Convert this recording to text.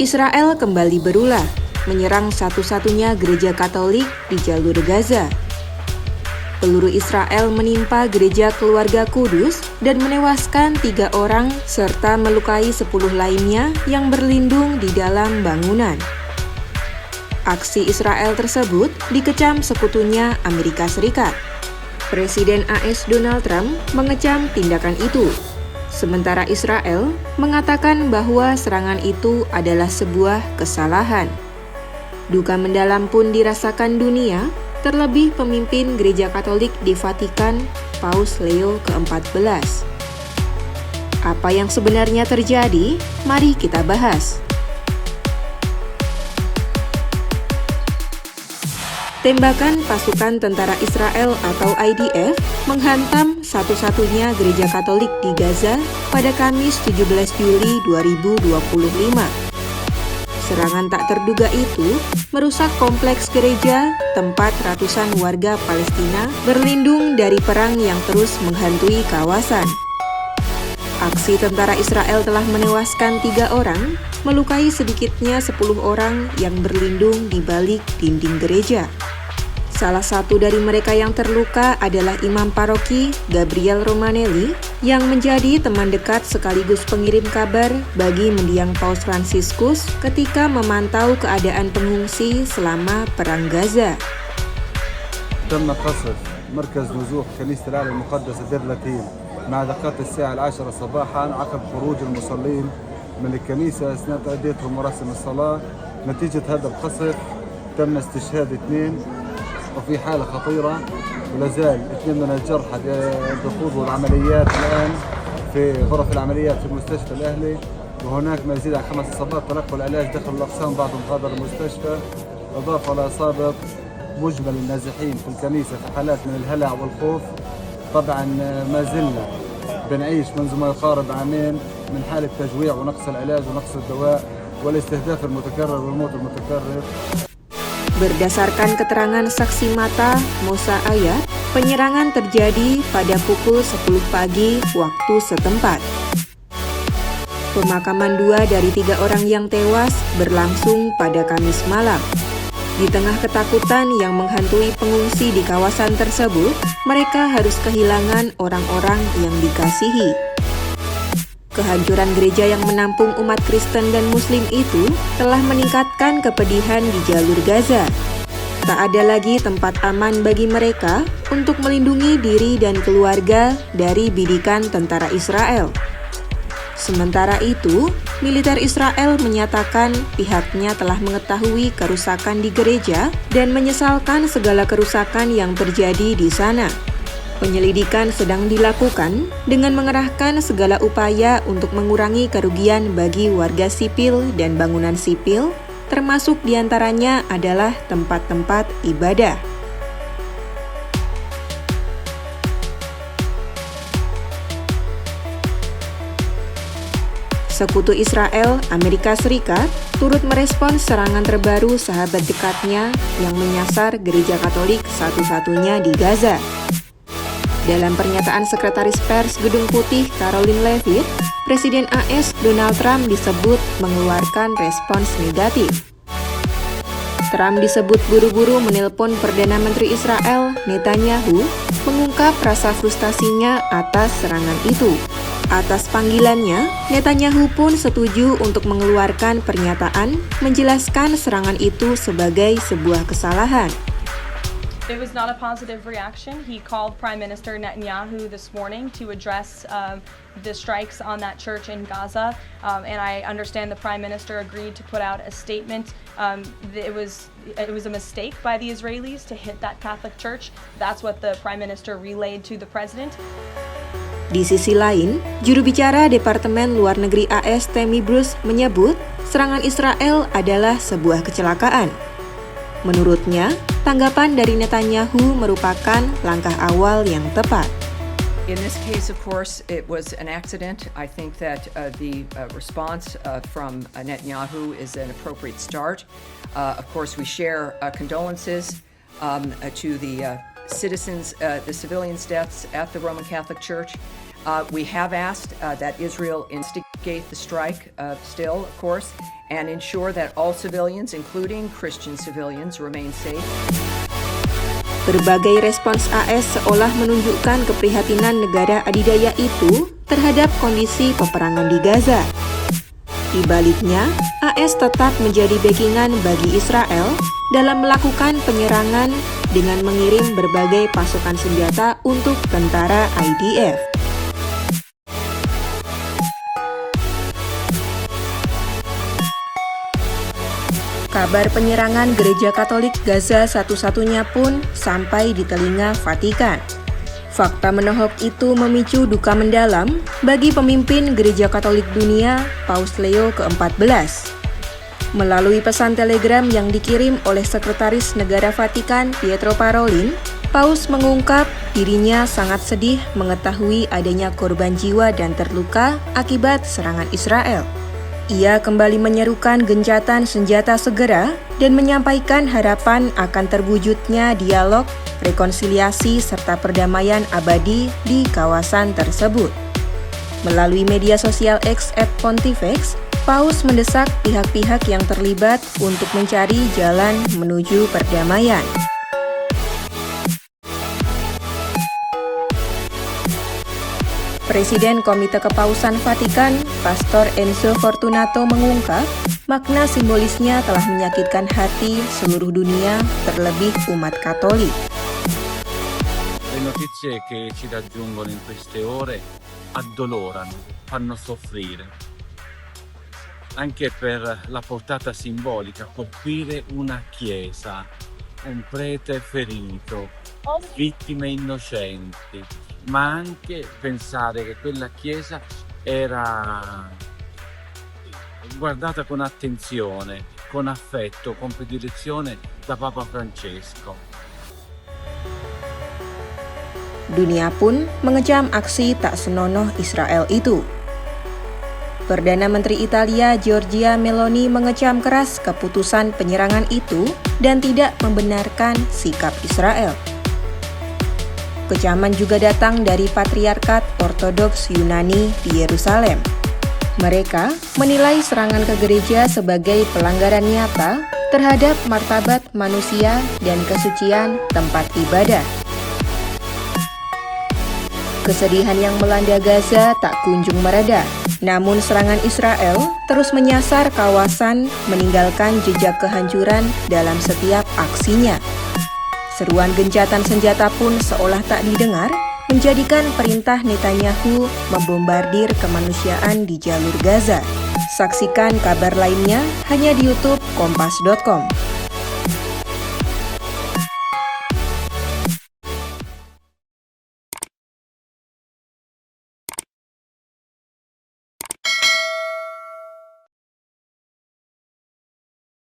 Israel kembali berulah, menyerang satu-satunya gereja Katolik di jalur Gaza. Peluru Israel menimpa gereja Keluarga Kudus dan menewaskan 3 orang serta melukai 10 lainnya yang berlindung di dalam bangunan. Aksi Israel tersebut dikecam sekutunya Amerika Serikat. Presiden AS Donald Trump mengecam tindakan itu. Sementara Israel mengatakan bahwa serangan itu adalah sebuah kesalahan. Duka mendalam pun dirasakan dunia, terlebih pemimpin Gereja Katolik di Vatikan, Paus Leo ke-14. Apa yang sebenarnya terjadi? Mari kita bahas. Tembakan pasukan tentara Israel atau IDF menghantam satu-satunya gereja Katolik di Gaza pada Kamis 17 Juli 2025. Serangan tak terduga itu merusak kompleks gereja tempat ratusan warga Palestina berlindung dari perang yang terus menghantui kawasan. Aksi tentara Israel telah menewaskan 3 orang, melukai sedikitnya 10 orang yang berlindung di balik dinding gereja. Salah satu dari mereka yang terluka adalah Imam Paroki Gabriel Romanelli yang menjadi teman dekat sekaligus pengirim kabar bagi mendiang Paus Fransiskus ketika memantau keadaan pengungsi selama Perang Gaza. تم قصف مركز نزوح كنيسة الأعلى المقدسة دير لاتين مع دقات الساعة 10 صباحا عقب خروج المصلين من الكنيسة أثناء تأديتهم مراسم الصلاة. نتيجة هذا القصف تم استشهاد 2 وفي حالة خطيرة ولا زال 2 من الجرحى بخوضوا العمليات الآن في غرف العمليات في المستشفى الأهلي، وهناك ما يزيد عن 5 إصابات تلقوا العلاج داخل الأقسام، بعضهم غادر المستشفى. إضافة لإصابة مجمل النازحين في الكنيسة في حالات من الهلع والخوف. طبعا ما زلنا بنعيش منذ ما يقارب عامين من حالة تجويع ونقص العلاج ونقص الدواء والاستهداف المتكرر والموت المتكرر. Berdasarkan keterangan saksi mata Mosa Ayat, penyerangan terjadi pada pukul 10 pagi waktu setempat. Pemakaman 2 dari 3 orang yang tewas berlangsung pada Kamis malam. Di tengah ketakutan yang menghantui pengungsi di kawasan tersebut, mereka harus kehilangan orang-orang yang dikasihi. Kehancuran gereja yang menampung umat Kristen dan Muslim itu telah meningkatkan kepedihan di jalur Gaza. Tak ada lagi tempat aman bagi mereka untuk melindungi diri dan keluarga dari bidikan tentara Israel. Sementara itu, militer Israel menyatakan pihaknya telah mengetahui kerusakan di gereja dan menyesalkan segala kerusakan yang terjadi di sana. Penyelidikan sedang dilakukan dengan mengerahkan segala upaya untuk mengurangi kerugian bagi warga sipil dan bangunan sipil, termasuk diantaranya adalah tempat-tempat ibadah. Sekutu Israel, Amerika Serikat, turut merespons serangan terbaru sahabat dekatnya yang menyasar gereja Katolik satu-satunya di Gaza. Dalam pernyataan Sekretaris Pers Gedung Putih Karoline Leavitt, Presiden AS Donald Trump disebut mengeluarkan respons negatif. Trump disebut buru-buru menelpon Perdana Menteri Israel, Netanyahu, mengungkap rasa frustasinya atas serangan itu. Atas panggilannya, Netanyahu pun setuju untuk mengeluarkan pernyataan menjelaskan serangan itu sebagai sebuah kesalahan. It was not a positive reaction. He called Prime Minister Netanyahu this morning to address the strikes on that church in Gaza, and I understand the Prime Minister agreed to put out a statement. It was a mistake by the Israelis to hit that Catholic church. That's what the Prime Minister relayed to the President. Di sisi lain, juru bicara Departemen Luar Negeri AS Tammy Bruce menyebut serangan Israel adalah sebuah kecelakaan. Menurutnya, tanggapan dari Netanyahu merupakan langkah awal yang tepat. In this case, of course, it was an accident. I think that the response from Netanyahu is an appropriate start. Of course, we share condolences to the citizens, the civilians' deaths at the Roman Catholic Church. We have asked that Israel instigate investigate the strike still, of course, and ensure that all civilians, including Christian civilians, remain safe. Berbagai respons AS seolah menunjukkan keprihatinan negara adidaya itu terhadap kondisi peperangan di Gaza. Di baliknya, AS tetap menjadi backingan bagi Israel dalam melakukan penyerangan dengan mengirim berbagai pasukan senjata untuk tentara IDF. Kabar penyerangan Gereja Katolik Gaza satu-satunya pun sampai di telinga Vatikan. Fakta menohok itu memicu duka mendalam bagi pemimpin Gereja Katolik Dunia, Paus Leo ke-14. Melalui pesan telegram yang dikirim oleh Sekretaris Negara Vatikan, Pietro Parolin, Paus mengungkap dirinya sangat sedih mengetahui adanya korban jiwa dan terluka akibat serangan Israel. Ia kembali menyerukan gencatan senjata segera dan menyampaikan harapan akan terwujudnya dialog, rekonsiliasi, serta perdamaian abadi di kawasan tersebut. Melalui media sosial X @Pontifex, Paus mendesak pihak-pihak yang terlibat untuk mencari jalan menuju perdamaian. Presiden Komite Kepausan Vatikan, Pastor Enzo Fortunato mengungkap, makna simbolisnya telah menyakitkan hati seluruh dunia, terlebih umat Katolik. Le notizie che ci raggiungono in queste ore addolorano, fanno soffrire. Anche per la portata simbolica, colpire una chiesa, un prete ferito, vittime innocenti, ma anche pensare che quella chiesa era guardata con attenzione, con affetto, con predilezione da Papa Francesco. Dunia pun mengecam aksi tak senonoh Israel itu. Perdana Menteri Italia Giorgia Meloni mengecam keras keputusan penyerangan itu dan tidak membenarkan sikap Israel. Kecaman juga datang dari Patriarkat Ortodoks Yunani di Yerusalem. Mereka menilai serangan ke gereja sebagai pelanggaran nyata terhadap martabat manusia dan kesucian tempat ibadah. Kesedihan yang melanda Gaza tak kunjung mereda, namun serangan Israel terus menyasar kawasan, meninggalkan jejak kehancuran dalam setiap aksinya. Seruan gencatan senjata pun seolah tak didengar, menjadikan perintah Netanyahu membombardir kemanusiaan di jalur Gaza. Saksikan kabar lainnya hanya di YouTube Kompas.com.